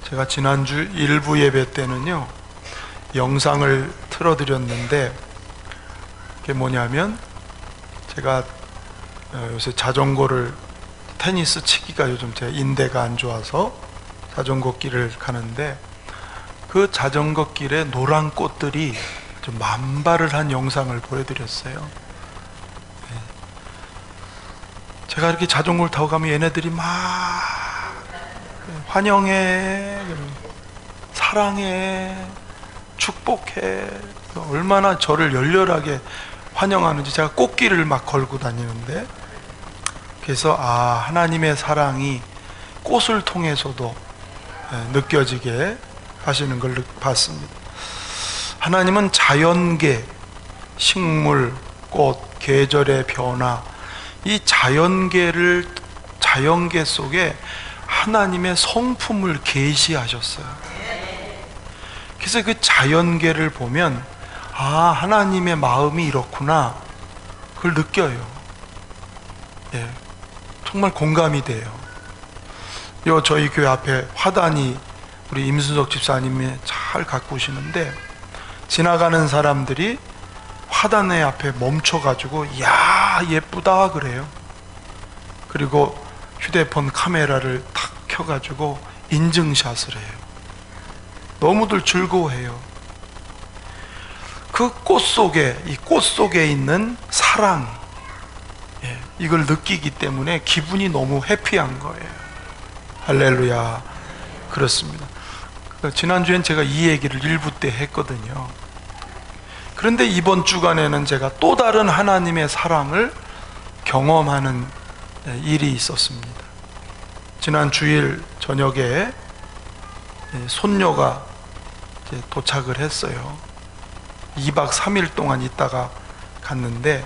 제가 지난주 일부 예배 때는요, 영상을 틀어드렸는데, 그게 뭐냐면, 제가 요새 자전거를, 테니스 치기가 요즘 제 인대가 안 좋아서 자전거 길을 가는데, 그 자전거 길에 노란 꽃들이 좀 만발을 한 영상을 보여드렸어요. 제가 이렇게 자전거를 타고 가면 얘네들이 막 환영해, 사랑해, 축복해, 얼마나 저를 열렬하게 환영하는지 제가 꽃길을 막 걸고 다니는데, 그래서 하나님의 사랑이 꽃을 통해서도 느껴지게 하시는 걸 봤습니다. 하나님은 자연계, 식물, 꽃, 계절의 변화, 이 자연계 속에 하나님의 성품을 계시하셨어요. 그래서 그 자연계를 보면 하나님의 마음이 이렇구나, 그걸 느껴요. 예, 정말 공감이 돼요. 저희 교회 앞에 화단이 우리 임순석 집사님이 잘 가꾸시는데, 지나가는 사람들이 화단의 앞에 멈춰가지고 야 예쁘다 그래요. 그리고 휴대폰 카메라를 탁 켜가지고 인증샷을 해요. 너무들 즐거워해요. 그 꽃 속에, 이 꽃 속에 있는 사랑, 이걸 느끼기 때문에 기분이 너무 해피한 거예요. 할렐루야. 그렇습니다. 지난주엔 제가 이 얘기를 일부 때 했거든요. 그런데 이번 주간에는 제가 또 다른 하나님의 사랑을 경험하는 일이 있었습니다. 지난 주일 저녁에 손녀가 도착을 했어요. 2박 3일 동안 있다가 갔는데,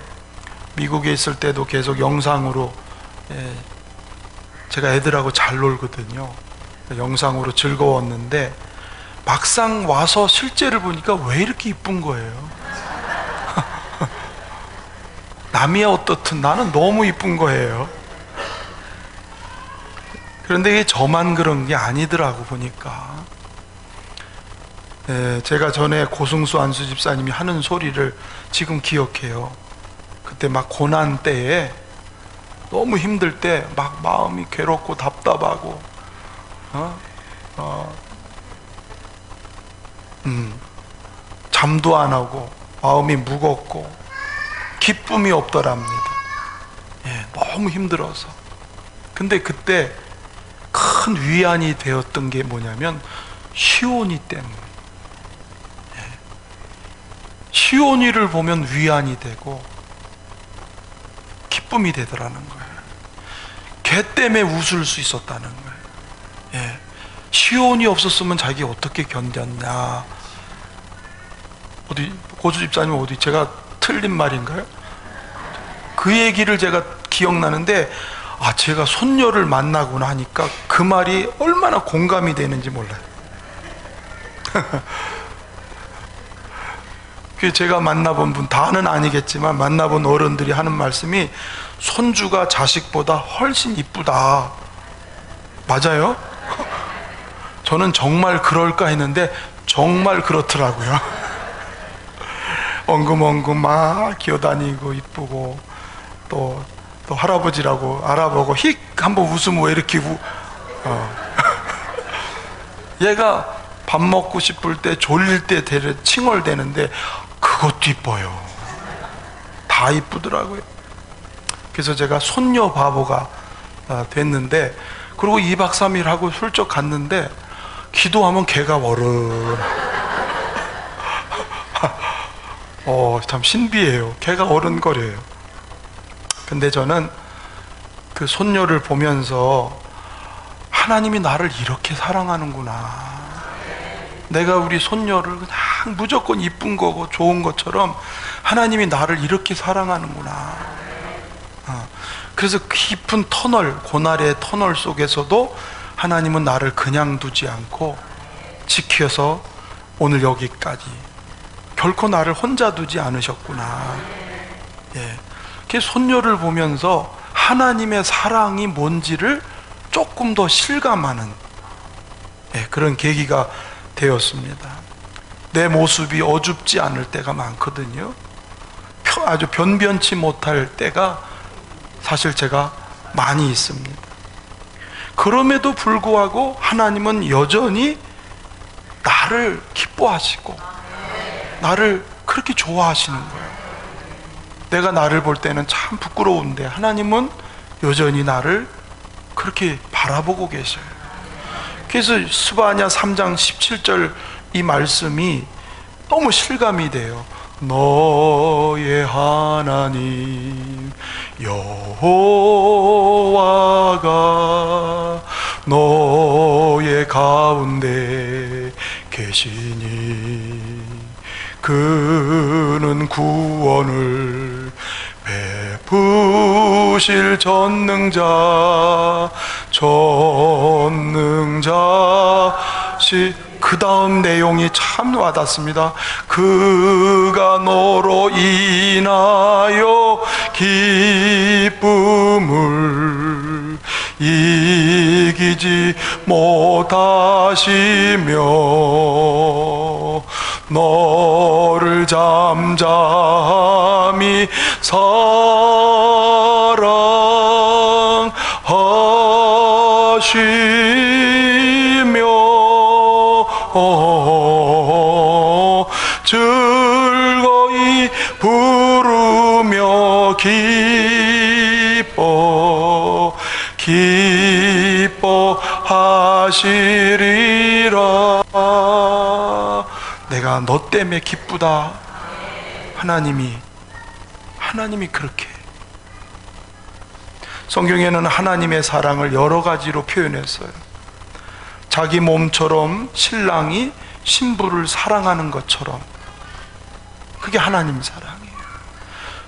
미국에 있을 때도 계속 영상으로, 제가 애들하고 잘 놀거든요. 영상으로 즐거웠는데, 막상 와서 실제를 보니까 왜 이렇게 이쁜 거예요? 남이야 어떻든 나는 너무 이쁜 거예요. 그런데 이게 저만 그런 게 아니더라고 보니까. 제가 전에 고승수 안수 집사님이 하는 소리를 지금 기억해요. 그때 막 고난 때에, 너무 힘들 때 막 마음이 괴롭고 답답하고 잠도 안 오고 마음이 무겁고 기쁨이 없더랍니다. 너무 힘들어서. 근데 그때 큰 위안이 되었던 게 뭐냐면 시온이 때문에. 시온이를 보면 위안이 되고 기쁨이 되더라는 거예요. 걔 때문에 웃을 수 있었다는 거예요. 시온이 없었으면 자기 어떻게 견뎠냐. 어디 고주 집사님 어디 제가 틀린 말인가요? 그 얘기를 제가 기억나는데, 제가 손녀를 만나고 나니까 그 말이 얼마나 공감이 되는지 몰라요. 제가 만나본 분 다는 아니겠지만 만나본 어른들이 하는 말씀이 손주가 자식보다 훨씬 이쁘다. 맞아요? 저는 정말 그럴까 했는데 정말 그렇더라고요. 엉금엉금 막 기어다니고 이쁘고, 또 할아버지라고 알아보고 휙 한번 웃으면 왜 이렇게 얘가 밥 먹고 싶을 때, 졸릴 때 칭얼대는데 그것도 이뻐요. 다 이쁘더라고요. 그래서 제가 손녀 바보가 됐는데, 그리고 2박 3일 하고 훌쩍 갔는데 기도하면 걔가 어른. 참 신비해요. 걔가 어른거려요. 근데 저는 그 손녀를 보면서 하나님이 나를 이렇게 사랑하는구나. 내가 우리 손녀를 그냥 무조건 이쁜 거고 좋은 것처럼 하나님이 나를 이렇게 사랑하는구나. 그래서 깊은 터널, 고난의 터널 속에서도 하나님은 나를 그냥 두지 않고 지켜서 오늘 여기까지, 결코 나를 혼자 두지 않으셨구나. 그 손녀를 보면서 하나님의 사랑이 뭔지를 조금 더 실감하는, 그런 계기가 되었습니다. 내 모습이 어줍지 않을 때가 많거든요. 아주 변변치 못할 때가 사실 제가 많이 있습니다. 그럼에도 불구하고 하나님은 여전히 나를 기뻐하시고 나를 그렇게 좋아하시는 거예요. 내가 나를 볼 때는 참 부끄러운데 하나님은 여전히 나를 그렇게 바라보고 계셔요. 그래서 스바냐 3장 17절 이 말씀이 너무 실감이 돼요. 너의 하나님 여호와가 너의 가운데 계시니 그는 구원을 베푸실 전능자시. 그 다음 내용이 참 와닿습니다. 그가 너로 인하여 기쁨을 이기지 못하시며 너를 잠잠히 사랑하시며 즐거이 부르며 기뻐하시리라. 내가 너 때문에 기쁘다. 하나님이 그렇게. 성경에는 하나님의 사랑을 여러 가지로 표현했어요. 자기 몸처럼 신랑이 신부를 사랑하는 것처럼, 그게 하나님 사랑이에요.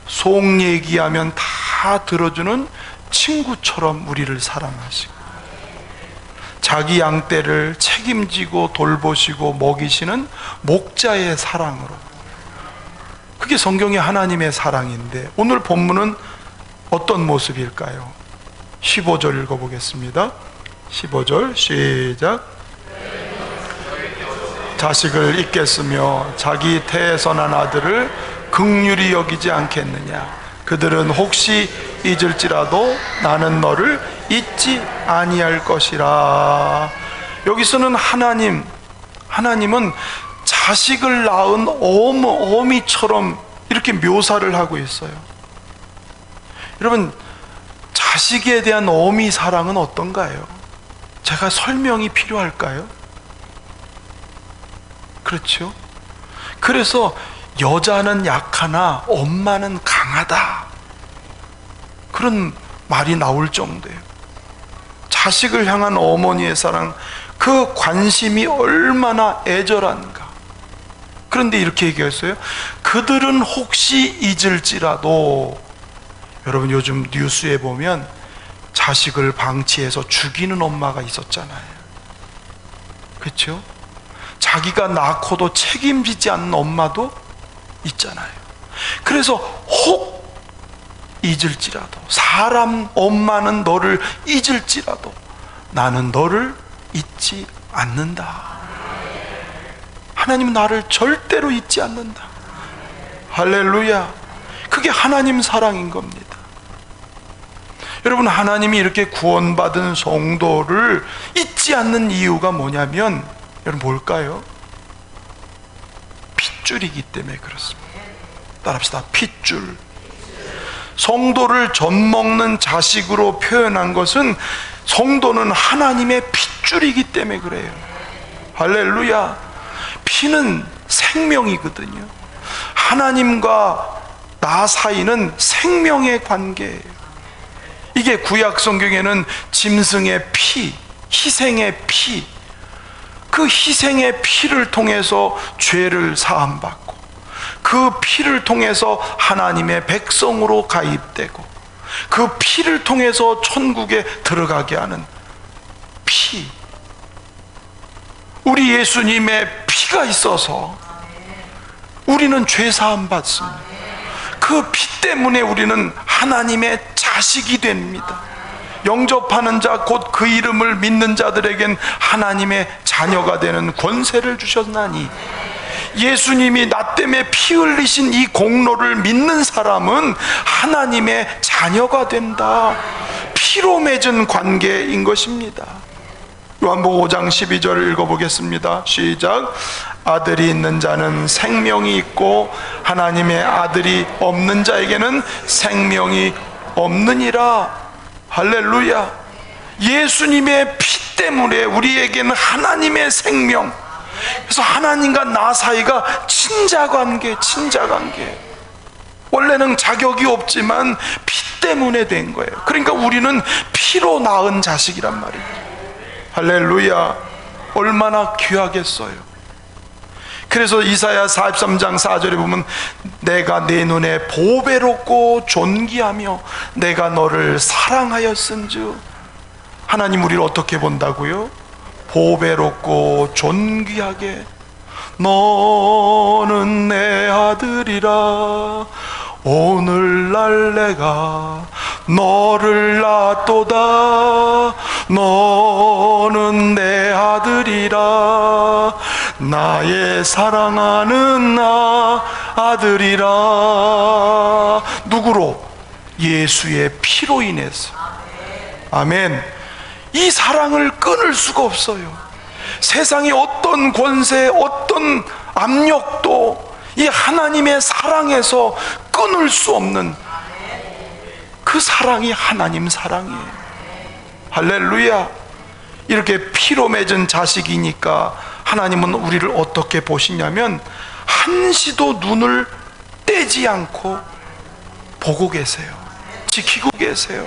속 얘기하면 다 들어주는 친구처럼 우리를 사랑하시고, 자기 양떼를 책임지고 돌보시고 먹이시는 목자의 사랑으로, 그게 성경의 하나님의 사랑인데, 오늘 본문은 어떤 모습일까요? 15절 읽어보겠습니다. 15절 시작. 자식을 잊겠으며 자기 태에서 난 아들을 긍휼히 여기지 않겠느냐. 그들은 혹시 잊을지라도 나는 너를 잊지 아니할 것이라. 여기서는 하나님은 자식을 낳은 어미처럼 이렇게 묘사를 하고 있어요. 여러분, 자식에 대한 어미 사랑은 어떤가요? 제가 설명이 필요할까요? 그렇죠? 그래서 여자는 약하나 엄마는 강하다, 그런 말이 나올 정도예요. 자식을 향한 어머니의 사랑, 그 관심이 얼마나 애절한가. 그런데 이렇게 얘기했어요. 그들은 혹시 잊을지라도. 여러분, 요즘 뉴스에 보면 자식을 방치해서 죽이는 엄마가 있었잖아요. 그렇죠? 자기가 낳고도 책임지지 않는 엄마도 있잖아요. 그래서 혹 잊을지라도, 사람 엄마는 너를 잊을지라도 나는 너를 잊지 않는다. 하나님은 나를 절대로 잊지 않는다. 할렐루야. 그게 하나님 사랑인 겁니다. 여러분, 하나님이 이렇게 구원받은 성도를 잊지 않는 이유가 뭐냐면, 여러분 뭘까요? 핏줄이기 때문에 그렇습니다. 따라합시다. 핏줄. 성도를 젖먹는 자식으로 표현한 것은 성도는 하나님의 핏줄이기 때문에 그래요. 할렐루야. 피는 생명이거든요. 하나님과 나 사이는 생명의 관계예요. 이게 구약 성경에는 짐승의 피, 희생의 피, 그 희생의 피를 통해서 죄를 사함받고, 그 피를 통해서 하나님의 백성으로 가입되고, 그 피를 통해서 천국에 들어가게 하는 피, 우리 예수님의 피가 있어서 우리는 죄 사함 받습니다. 그 피 때문에 우리는 하나님의 자식이 됩니다. 영접하는 자 곧 그 이름을 믿는 자들에겐 하나님의 자녀가 되는 권세를 주셨나니, 예수님이 나 때문에 피 흘리신 이 공로를 믿는 사람은 하나님의 자녀가 된다. 피로 맺은 관계인 것입니다. 요한복음 5장 12절을 읽어보겠습니다. 시작. 아들이 있는 자는 생명이 있고 하나님의 아들이 없는 자에게는 생명이 없느니라. 할렐루야. 예수님의 피 때문에 우리에게는 하나님의 생명, 그래서 하나님과 나 사이가 친자관계. 원래는 자격이 없지만 피 때문에 된 거예요. 그러니까 우리는 피로 낳은 자식이란 말이에요. 할렐루야. 얼마나 귀하겠어요. 그래서 이사야 43장 4절에 보면 내가 내 눈에 보배롭고 존귀하며 내가 너를 사랑하였은즉, 하나님 우리를 어떻게 본다고요? 보배롭고 존귀하게. 너는 내 아들이라 오늘날 내가 너를 낳았도다. 너는 내 아들이라 나의 사랑하는 아들이라. 누구로? 예수의 피로 인해서. 아멘. 이 사랑을 끊을 수가 없어요. 세상의 어떤 권세, 어떤 압력도 이 하나님의 사랑에서 끊을 수 없는 그 사랑이 하나님 사랑이에요. 할렐루야. 이렇게 피로 맺은 자식이니까 하나님은 우리를 어떻게 보시냐면 한시도 눈을 떼지 않고 보고 계세요. 지키고 계세요.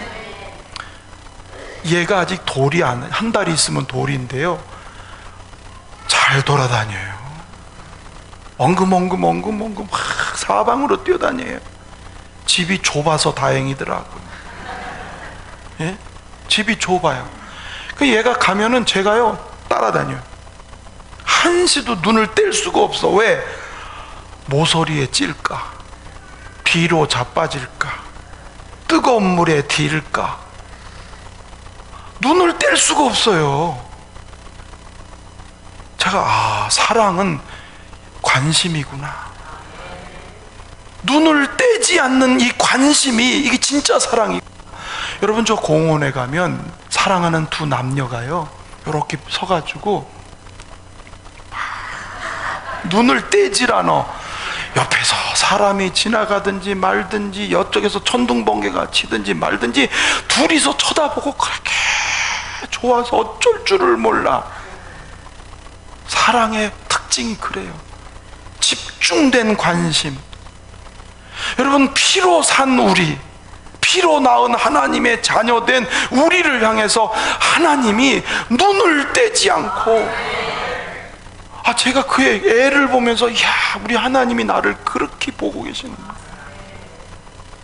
얘가 아직 돌이 한 달이 있으면 돌인데요, 잘 돌아다녀요. 엉금엉금 막 사방으로 뛰어다녀요. 집이 좁아서 다행이더라고요. 예? 집이 좁아요. 그 얘가 가면은 제가요 따라다녀요. 한시도 눈을 뗄 수가 없어. 왜? 모서리에 찔까? 뒤로 자빠질까? 뜨거운 물에 딜까? 눈을 뗄 수가 없어요. 제가 사랑은 관심이구나. 눈을 떼지 않는 이 관심이, 이게 진짜 사랑이. 여러분, 저 공원에 가면 사랑하는 두 남녀가요 이렇게 서가지고 눈을 떼질 않아. 옆에서 사람이 지나가든지 말든지 이쪽에서 천둥번개가 치든지 말든지 둘이서 쳐다보고 그렇게 좋아서 어쩔 줄을 몰라. 사랑의 특징이 그래요. 집중된 관심. 여러분, 피로 산 우리, 피로 낳은 하나님의 자녀된 우리를 향해서 하나님이 눈을 떼지 않고, 제가 그 애를 보면서 우리 하나님이 나를 그렇게 보고 계시는구나.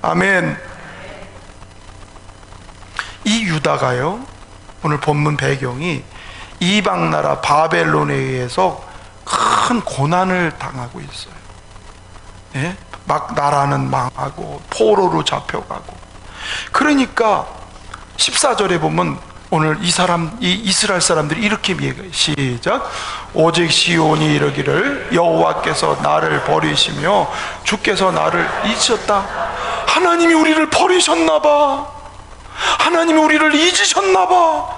아멘. 이 유다가요, 오늘 본문 배경이 이방 나라 바벨론에 의해서 큰 고난을 당하고 있어요. 예? 막 나라는 망하고 포로로 잡혀가고. 그러니까 14절에 보면 오늘 이 이스라엘 사람들이 이렇게 얘기해요. 시작. 오직 시온이 이르기를 여호와께서 나를 버리시며 주께서 나를 잊으셨다. 하나님이 우리를 버리셨나 봐. 하나님이 우리를 잊으셨나 봐.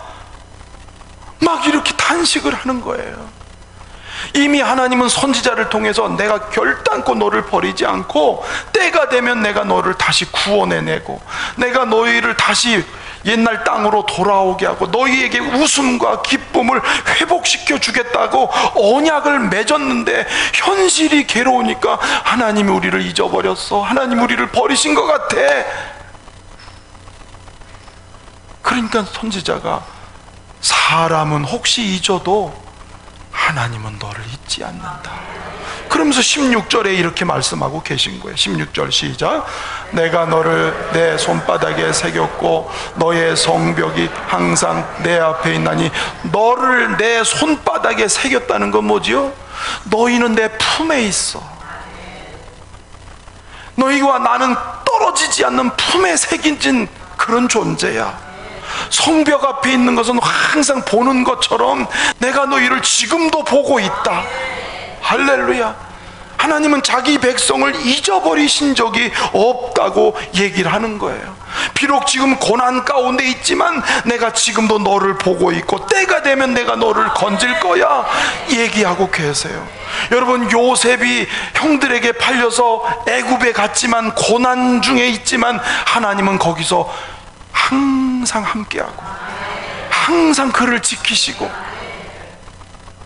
막 이렇게 탄식을 하는 거예요. 이미 하나님은 선지자를 통해서 내가 결단코 너를 버리지 않고 때가 되면 내가 너를 다시 구원해내고 내가 너희를 다시 옛날 땅으로 돌아오게 하고 너희에게 웃음과 기쁨을 회복시켜 주겠다고 언약을 맺었는데 현실이 괴로우니까 하나님이 우리를 잊어버렸어. 하나님이 우리를 버리신 것 같아. 그러니까 선지자가 사람은 혹시 잊어도 하나님은 너를 잊지 않는다. 그러면서 16절에 이렇게 말씀하고 계신 거예요. 16절 시작. 내가 너를 내 손바닥에 새겼고 너의 성벽이 항상 내 앞에 있나니. 너를 내 손바닥에 새겼다는 건 뭐지요? 너희는 내 품에 있어. 너희와 나는 떨어지지 않는 품에 새긴 그런 존재야. 성벽 앞에 있는 것은 항상 보는 것처럼 내가 너희를 지금도 보고 있다. 할렐루야. 하나님은 자기 백성을 잊어버리신 적이 없다고 얘기를 하는 거예요. 비록 지금 고난 가운데 있지만 내가 지금도 너를 보고 있고 때가 되면 내가 너를 건질 거야 얘기하고 계세요. 여러분, 요셉이 형들에게 팔려서 애굽에 갔지만 고난 중에 있지만 하나님은 거기서 항상 함께하고 항상 그를 지키시고,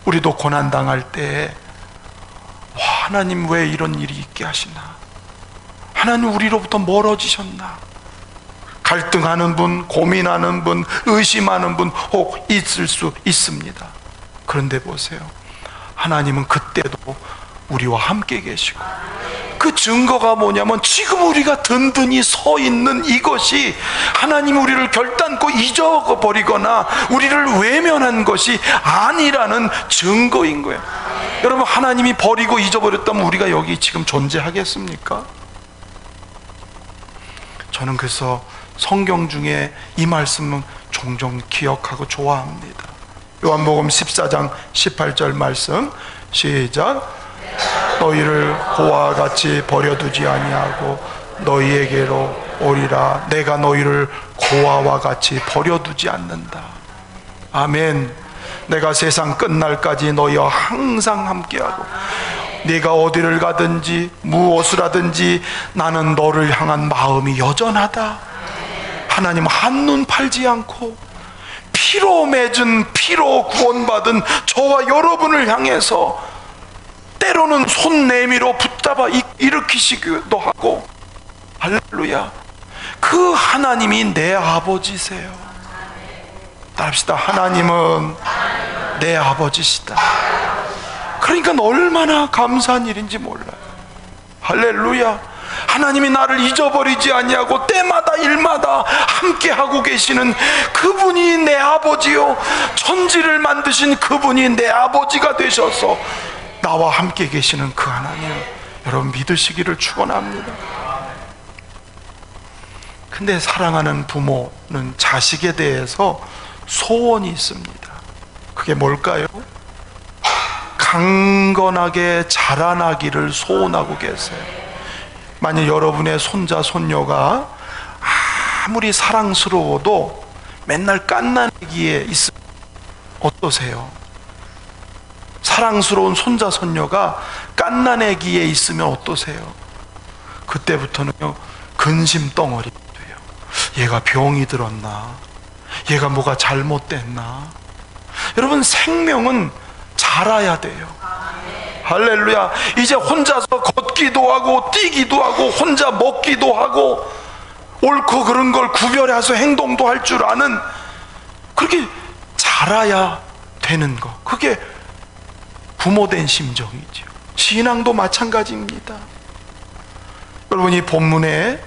우리도 고난 당할 때 하나님 왜 이런 일이 있게 하시나, 하나님 우리로부터 멀어지셨나, 갈등하는 분, 고민하는 분, 의심하는 분 혹 있을 수 있습니다. 그런데 보세요, 하나님은 그때도 우리와 함께 계시고, 그 증거가 뭐냐면 지금 우리가 든든히 서 있는 이것이 하나님이 우리를 결단코 잊어버리거나 우리를 외면한 것이 아니라는 증거인 거예요. 여러분, 하나님이 버리고 잊어버렸다면 우리가 여기 지금 존재하겠습니까? 저는 그래서 성경 중에 이 말씀은 종종 기억하고 좋아합니다. 요한복음 14장 18절 말씀 시작. 너희를 고와 같이 버려두지 아니하고 너희에게로 오리라. 내가 너희를 고아와 같이 버려두지 않는다. 아멘. 내가 세상 끝날까지 너희와 항상 함께하고 네가 어디를 가든지 무엇을 하든지 나는 너를 향한 마음이 여전하다. 하나님 한눈 팔지 않고 피로 맺은, 피로 구원받은 저와 여러분을 향해서 때로는 손 내밀어 붙잡아 일으키시기도 하고, 할렐루야, 그 하나님이 내 아버지세요. 따라합시다. 하나님은 내 아버지시다. 그러니까 얼마나 감사한 일인지 몰라요. 할렐루야. 하나님이 나를 잊어버리지 아니하고 때마다 일마다 함께하고 계시는 그분이 내 아버지요, 천지를 만드신 그분이 내 아버지가 되셔서 나와 함께 계시는 그 하나님, 여러분 믿으시기를 축원합니다. 근데 사랑하는 부모는 자식에 대해서 소원이 있습니다. 그게 뭘까요? 강건하게 자라나기를 소원하고 계세요. 만약 여러분의 손자 손녀가 아무리 사랑스러워도 맨날 깐난애기에 있으면 어떠세요? 사랑스러운 손자 손녀가 깐난애기에 있으면 어떠세요? 그때부터는요, 근심 덩어리 돼요. 얘가 병이 들었나? 얘가 뭐가 잘못됐나? 여러분, 생명은 자라야 돼요. 할렐루야. 이제 혼자서 걷기도 하고 뛰기도 하고 혼자 먹기도 하고 옳고 그른 걸 구별해서 행동도 할 줄 아는, 그렇게 자라야 되는 거, 그게 부모된 심정이죠. 신앙도 마찬가지입니다. 여러분, 이 본문에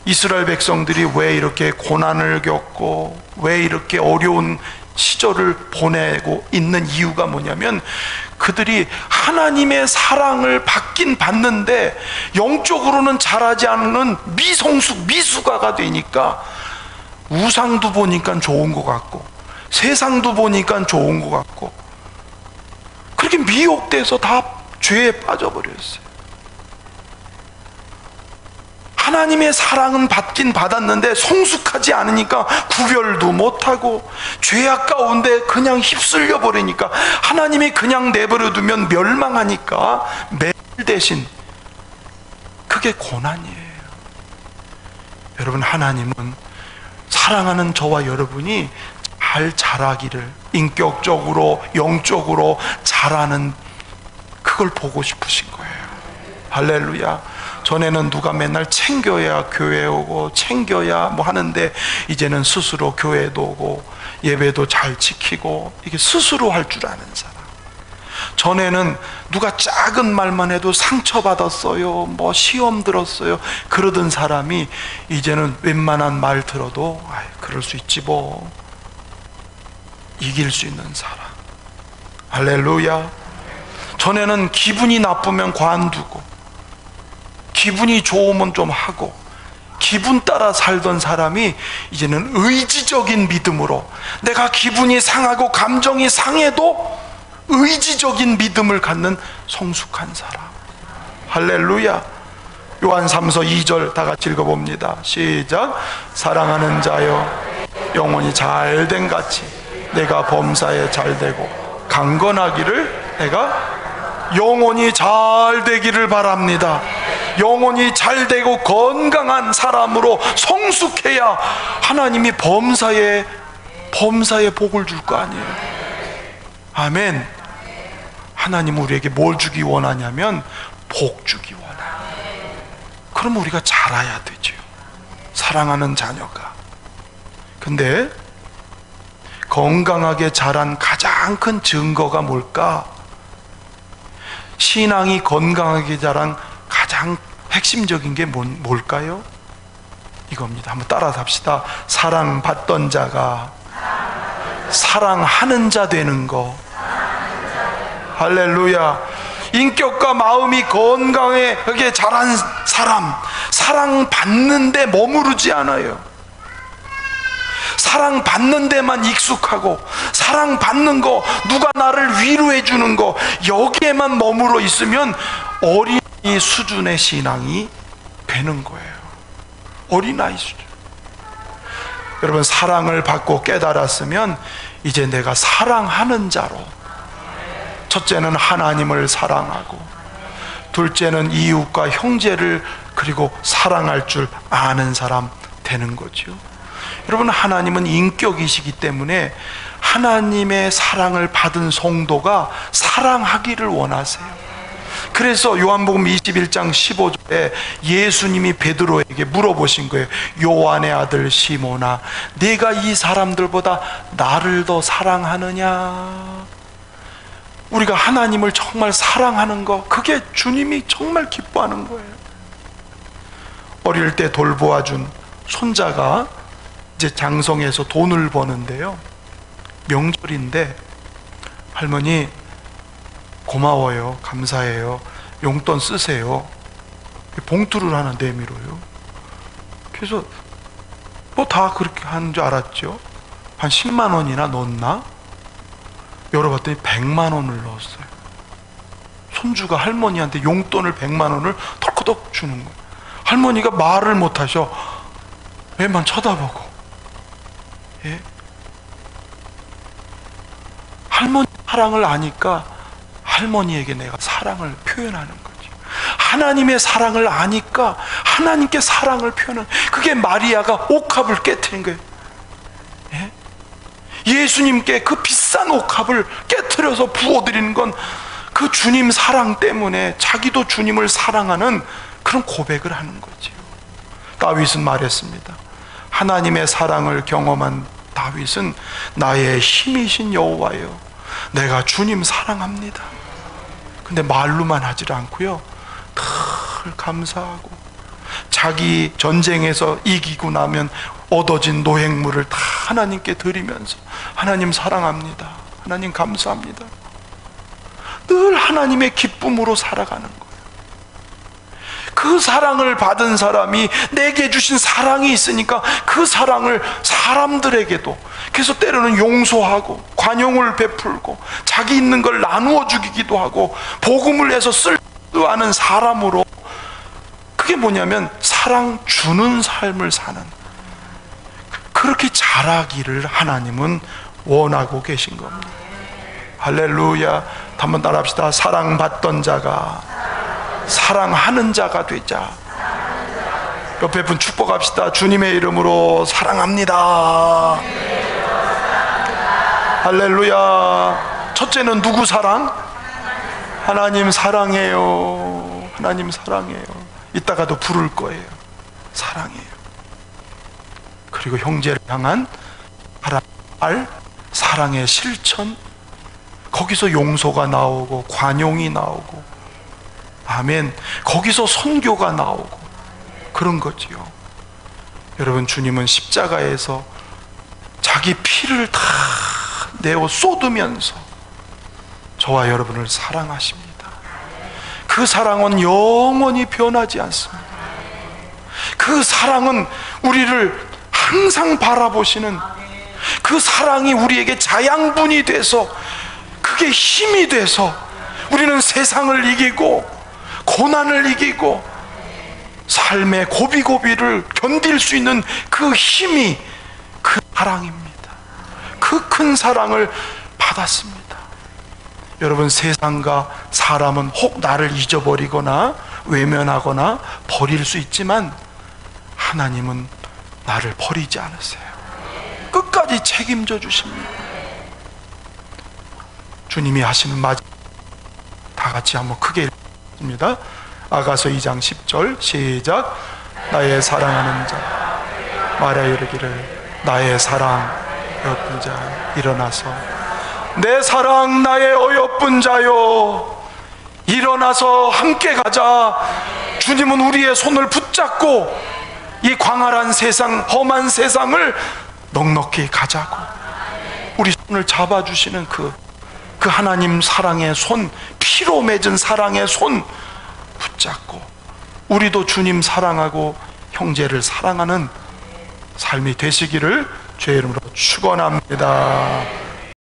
이스라엘 백성들이 왜 이렇게 고난을 겪고 왜 이렇게 어려운 시절을 보내고 있는 이유가 뭐냐면, 그들이 하나님의 사랑을 받긴 받는데 영적으로는 자라지 않는 미성숙, 미숙아가 되니까 우상도 보니까 좋은 것 같고 세상도 보니까 좋은 것 같고 그렇게 미혹돼서 다 죄에 빠져버렸어요. 하나님의 사랑은 받긴 받았는데 성숙하지 않으니까 구별도 못하고 죄악 가운데 그냥 휩쓸려 버리니까, 하나님이 그냥 내버려 두면 멸망하니까 매일 대신 그게 고난이에요. 여러분, 하나님은 사랑하는 저와 여러분이 잘 자라기를, 인격적으로 영적으로 자라는 그걸 보고 싶으신 거예요. 할렐루야. 전에는 누가 맨날 챙겨야 교회 오고 챙겨야 뭐 하는데 이제는 스스로 교회도 오고 예배도 잘 지키고 이게 스스로 할 줄 아는 사람. 전에는 누가 작은 말만 해도 상처받았어요, 뭐 시험 들었어요 그러던 사람이 이제는 웬만한 말 들어도 그럴 수 있지 뭐, 이길 수 있는 사람. 할렐루야. 전에는 기분이 나쁘면 관두고 기분이 좋으면 좀 하고 기분 따라 살던 사람이 이제는 의지적인 믿음으로, 내가 기분이 상하고 감정이 상해도 의지적인 믿음을 갖는 성숙한 사람. 할렐루야. 요한 3서 2절 다 같이 읽어봅니다. 시작. 사랑하는 자여, 영혼이 잘된 같이 내가 범사에 잘되고 강건하기를, 내가 영혼이 잘되기를 바랍니다. 영혼이 잘되고 건강한 사람으로 성숙해야 하나님이 범사에 복을 줄 거 아니에요. 아멘. 하나님은 우리에게 뭘 주기 원하냐면 복 주기 원해요. 그럼 우리가 자라야 되죠. 사랑하는 자녀가. 근데 건강하게 자란 가장 큰 증거가 뭘까? 신앙이 건강하게 자란 가장 핵심적인 게 뭘까요? 이겁니다. 한번 따라서 합시다. 사랑받던 자가 사랑하는 자 되는 거. 할렐루야. 인격과 마음이 건강하게 자란 사람, 사랑받는 데 머무르지 않아요. 사랑받는 데만 익숙하고, 사랑받는 거, 누가 나를 위로해 주는 거, 여기에만 머물러 있으면 어린이 수준의 신앙이 되는 거예요. 어린아이 수준. 여러분, 사랑을 받고 깨달았으면 이제 내가 사랑하는 자로, 첫째는 하나님을 사랑하고, 둘째는 이웃과 형제를 그리고 사랑할 줄 아는 사람 되는 거죠. 여러분, 하나님은 인격이시기 때문에 하나님의 사랑을 받은 성도가 사랑하기를 원하세요. 그래서 요한복음 21장 15절에 예수님이 베드로에게 물어보신 거예요. 요한의 아들 시몬아, 네가 이 사람들보다 나를 더 사랑하느냐? 우리가 하나님을 정말 사랑하는 거, 그게 주님이 정말 기뻐하는 거예요. 어릴 때 돌보아준 손자가 이제 장성에서 돈을 버는데요, 명절인데 할머니 고마워요, 감사해요, 용돈 쓰세요. 봉투를 하나 내밀어요. 그래서 뭐 다 그렇게 하는 줄 알았죠. 한 10만 원이나 넣었나? 열어봤더니 100만 원을 넣었어요. 손주가 할머니한테 용돈을 100만 원을 덜커덕 주는 거예요. 할머니가 말을 못하셔. 얘만 쳐다보고. 예? 할머니 사랑을 아니까 할머니에게 내가 사랑을 표현하는 거지. 하나님의 사랑을 아니까 하나님께 사랑을 표현하는, 그게 마리아가 옥합을 깨트린 거예요. 예? 예수님께 그 비싼 옥합을 깨트려서 부어드리는 건 그 주님 사랑 때문에 자기도 주님을 사랑하는 그런 고백을 하는 거죠. 다윗은 말했습니다. 하나님의 사랑을 경험한 다윗은 나의 힘이신 여호와여, 내가 주님 사랑합니다. 근데 말로만 하질 않고요, 늘 감사하고, 자기 전쟁에서 이기고 나면 얻어진 노획물을 다 하나님께 드리면서 하나님 사랑합니다, 하나님 감사합니다, 늘 하나님의 기쁨으로 살아가는 거예요. 그 사랑을 받은 사람이 내게 주신 사랑이 있으니까 그 사랑을 사람들에게도, 그래서 때로는 용서하고 관용을 베풀고 자기 있는 걸 나누어 주기도 하고 복음을 해서 쓸도 않은 사람으로, 그게 뭐냐면 사랑 주는 삶을 사는, 그렇게 자라기를 하나님은 원하고 계신 겁니다. 할렐루야. 한번 따라합시다. 사랑받던 자가 사랑하는 자가 되자. 옆에 분 축복합시다. 주님의 이름으로 사랑합니다. 할렐루야. 첫째는 누구 사랑? 하나님 사랑해요. 하나님 사랑해요. 이따가도 부를 거예요. 사랑해요. 그리고 형제를 향한 사랑의 실천, 거기서 용서가 나오고 관용이 나오고, 아멘, 거기서 선교가 나오고 그런 거지요. 여러분, 주님은 십자가에서 자기 피를 다 내어 쏟으면서 저와 여러분을 사랑하십니다. 그 사랑은 영원히 변하지 않습니다. 그 사랑은 우리를 항상 바라보시는, 그 사랑이 우리에게 자양분이 돼서, 그게 힘이 돼서 우리는 세상을 이기고 고난을 이기고 삶의 고비고비를 견딜 수 있는 그 힘이 그 사랑입니다. 그 큰 사랑을 받았습니다. 여러분, 세상과 사람은 혹 나를 잊어버리거나 외면하거나 버릴 수 있지만 하나님은 나를 버리지 않으세요. 끝까지 책임져 주십니다. 주님이 하시는 마지막, 다 같이 한번 크게 읽습니다. 아가서 2장 10절 시작. 나의 사랑하는 자 말하여 이르기를 나의 사랑 어여쁜 자 일어나서, 내 사랑 나의 어여쁜 자요 일어나서 함께 가자. 주님은 우리의 손을 붙잡고 이 광활한 세상, 험한 세상을 넉넉히 가자고 우리 손을 잡아주시는 그 하나님 사랑의 손, 피로 맺은 사랑의 손 붙잡고 우리도 주님 사랑하고 형제를 사랑하는 삶이 되시기를 주의 이름으로 축원합니다.